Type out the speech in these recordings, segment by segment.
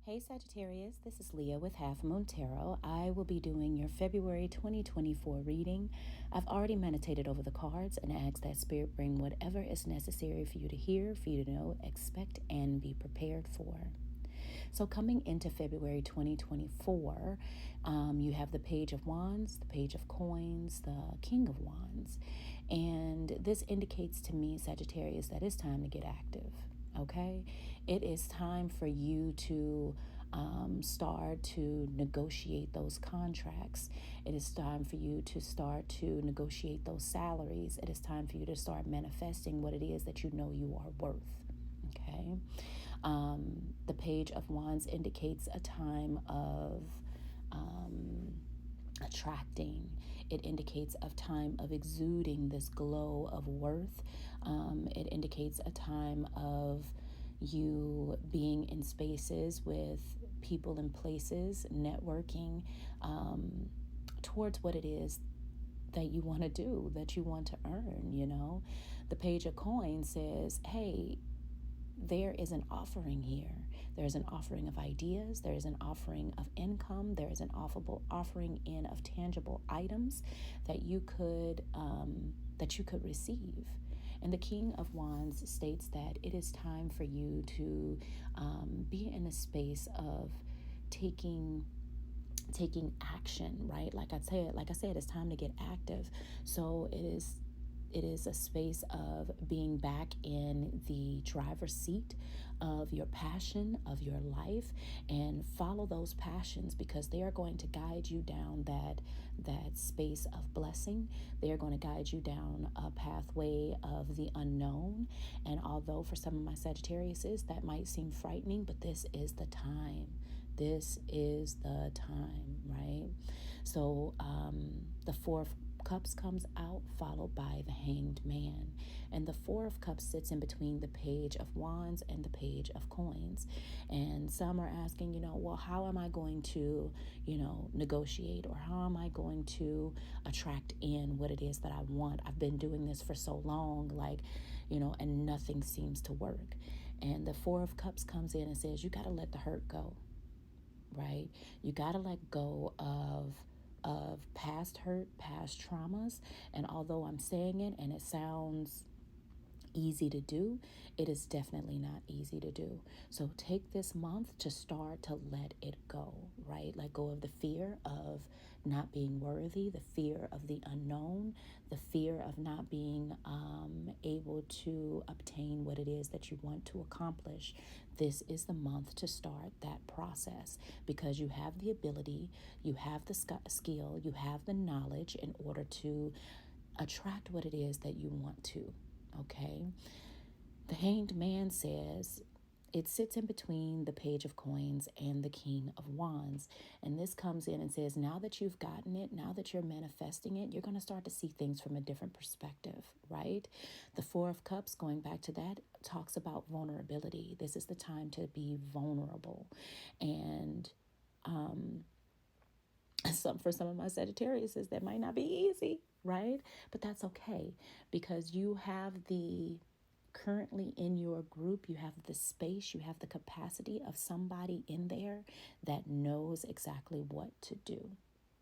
Hey Sagittarius, this is Leah with Half Moon Tarot. I will be doing your February 2024 reading. I've already meditated over the cards and asked that Spirit bring whatever is necessary for you to hear, for you to know, expect, and be prepared for. So coming into February 2024, you have the Page of Wands, the Page of Coins, the King of Wands. And this indicates to me, Sagittarius, that it's time to get active. Okay, it is time for you to start to negotiate those contracts. It is time for you to start to negotiate those salaries. It is time for you to start manifesting what it is that you know you are worth. Okay, the Page of Wands indicates a time of attracting. It indicates a time of exuding this glow of worth. It indicates a time of you being in spaces with people and places, networking towards what it is that you want to do, that you want to earn. The Page of Coins says, hey, there is an offering here. There is an offering of ideas. There is an offering of income. There is an offering in of tangible items that you could receive. And the King of Wands states that it is time for you to be in a space of taking action, right? Like I said, it's time to get active. So it is a space of being back in the driver's seat of your passion, of your life, and follow those passions because they are going to guide you down that space of blessing. They are going to guide you down a pathway of the unknown. And although for some of my Sagittariuses that might seem frightening, but this is the time. This is the time, right? So the Four of Cups comes out, followed by the Hanged Man. And the Four of Cups sits in between the Page of Wands and the Page of Coins. And some are asking, well, how am I going to, negotiate, or how am I going to attract in what it is that I want? I've been doing this for so long, and nothing seems to work. And the Four of Cups comes in and says, you got to let the hurt go, right? You got to let go of past hurt, past traumas. And although I'm saying it and it sounds easy to do, it is definitely not easy to do. So take this month to start to let it go, right? Let go of the fear of not being worthy, the fear of the unknown, the fear of not being able to obtain what it is that you want to accomplish. This is the month to start that process because you have the ability, you have the skill, you have the knowledge in order to attract what it is that you want to. Okay, the Hanged Man says it sits in between the Page of Coins and the King of Wands. And this comes in and says, now that you've gotten it, now that you're manifesting it, you're going to start to see things from a different perspective, right? The Four of Cups, going back to that, talks about vulnerability. This is the time to be vulnerable. And for some of my Sagittarius, that might not be easy, right? But that's okay because you have currently in your group, you have the space, you have the capacity of somebody in there that knows exactly what to do,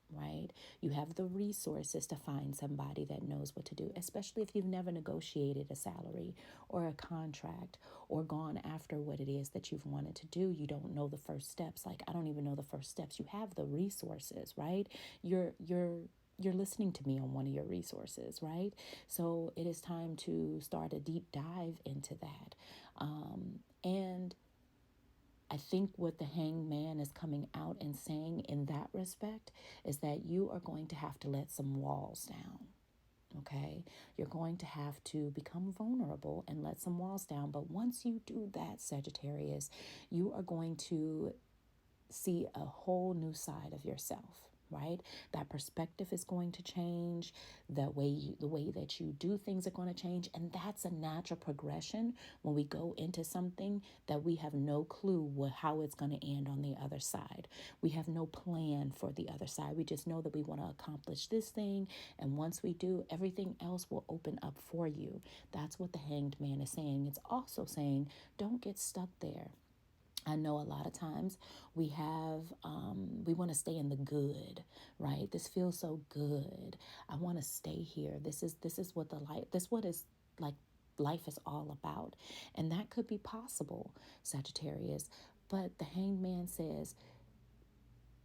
right? You have the resources to find somebody that knows what to do, especially if you've never negotiated a salary or a contract or gone after what it is that you've wanted to do. You don't know the first steps. Like, I don't even know the first steps. You have the resources, right? You're listening to me on one of your resources, right? So it is time to start a deep dive into that. And I think what the Hanged Man is coming out and saying in that respect is that you are going to have to let some walls down. Okay, you're going to have to become vulnerable and let some walls down. But once you do that, Sagittarius, you are going to see a whole new side of yourself, right? That perspective is going to change. The way that you do things are going to change. And that's a natural progression when we go into something that we have no clue how it's going to end on the other side. We have no plan for the other side. We just know that we want to accomplish this thing. And once we do, everything else will open up for you. That's what the Hanged Man is saying. It's also saying, don't get stuck there. I know a lot of times we have, we want to stay in the good, right? This feels so good. I want to stay here. This is what the life, this what is like life is all about. And that could be possible, Sagittarius. But the hanged man says,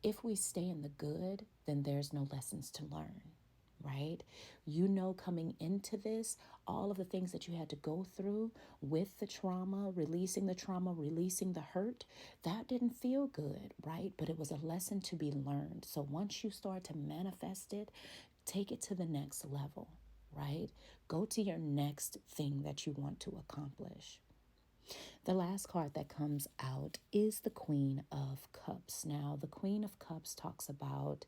if we stay in the good, then there's no lessons to learn, right? You know, coming into this, all of the things that you had to go through with the trauma, releasing the hurt, that didn't feel good, right? But it was a lesson to be learned. So once you start to manifest it, take it to the next level, right? Go to your next thing that you want to accomplish. The last card that comes out is the Queen of Cups. Now, the Queen of Cups talks about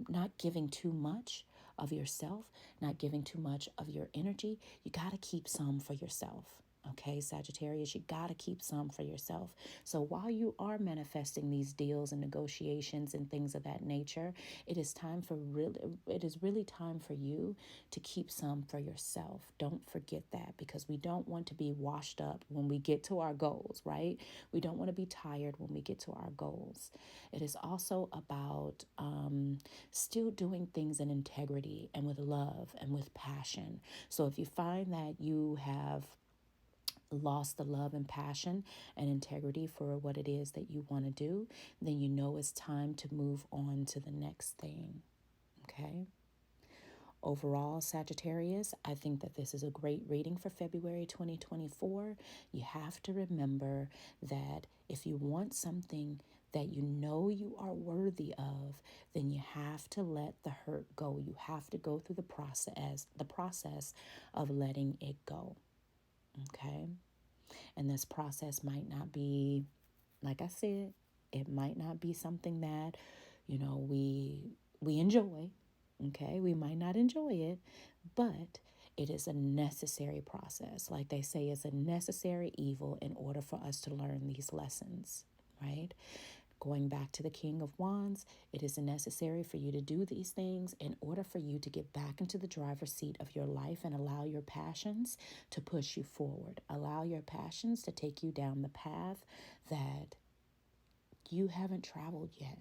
not giving too much of yourself, not giving too much of your energy. You got to keep some for yourself. Okay, Sagittarius, you got to keep some for yourself. So while you are manifesting these deals and negotiations and things of that nature, it is really time for you to keep some for yourself. Don't forget that, because we don't want to be washed up when we get to our goals, right? We don't want to be tired when we get to our goals. It is also about still doing things in integrity and with love and with passion. So if you find that you have lost the love and passion and integrity for what it is that you want to do, then you know it's time to move on to the next thing. Okay? Overall, Sagittarius, I think that this is a great reading for February 2024. You have to remember that if you want something that you know you are worthy of, then you have to let the hurt go. You have to go through the process of letting it go. Okay? And this process might not be, like I said, it might not be something that, we enjoy. Okay, we might not enjoy it, but it is a necessary process. Like they say, it's a necessary evil in order for us to learn these lessons, right? Going back to the King of Wands, it is necessary for you to do these things in order for you to get back into the driver's seat of your life and allow your passions to push you forward. Allow your passions to take you down the path that you haven't traveled yet,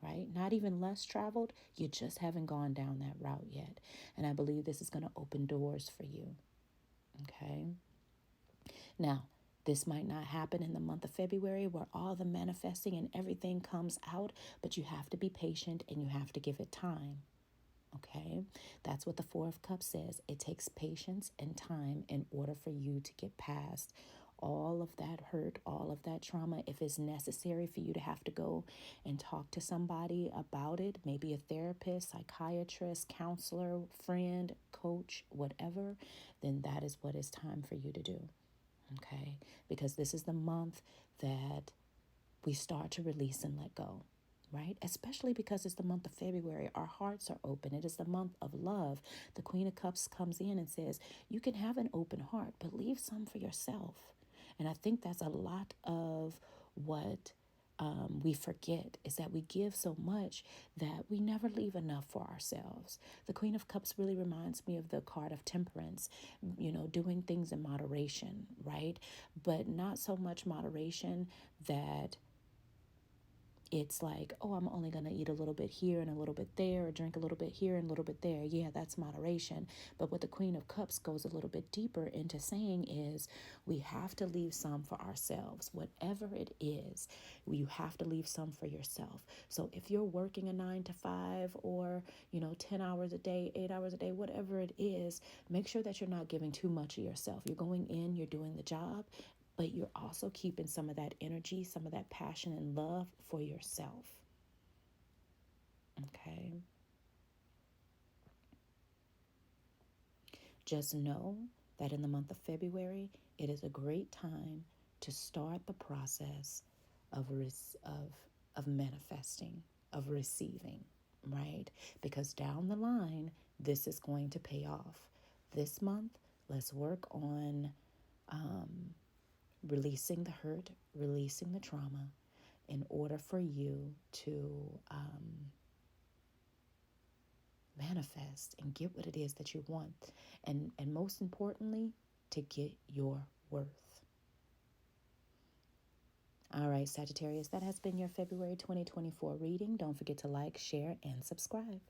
right? Not even less traveled. You just haven't gone down that route yet. And I believe this is going to open doors for you. Okay. Now, this might not happen in the month of February where all the manifesting and everything comes out, but you have to be patient and you have to give it time. Okay, that's what the Four of Cups says. It takes patience and time in order for you to get past all of that hurt, all of that trauma. If it's necessary for you to have to go and talk to somebody about it, maybe a therapist, psychiatrist, counselor, friend, coach, whatever, then that is what it's time for you to do. Okay, because this is the month that we start to release and let go, right? Especially because it's the month of February. Our hearts are open. It is the month of love. The Queen of Cups comes in and says, you can have an open heart, but leave some for yourself. And I think that's a lot of what we forget, is that we give so much that we never leave enough for ourselves. The Queen of Cups really reminds me of the card of temperance, doing things in moderation, right? But not so much moderation that it's like, oh, I'm only going to eat a little bit here and a little bit there, or drink a little bit here and a little bit there. Yeah, that's moderation. But what the Queen of Cups goes a little bit deeper into saying is we have to leave some for ourselves. Whatever it is, you have to leave some for yourself. So if you're working a 9 to 5 or, 10 hours a day, 8 hours a day, whatever it is, make sure that you're not giving too much of yourself. You're going in, you're doing the job, but you're also keeping some of that energy, some of that passion and love for yourself. Okay? Just know that in the month of February, it is a great time to start the process of manifesting, of receiving, right? Because down the line, this is going to pay off. This month, let's work on releasing the hurt, releasing the trauma in order for you to manifest and get what it is that you want. And most importantly, to get your worth. All right, Sagittarius, that has been your February 2024 reading. Don't forget to like, share, and subscribe.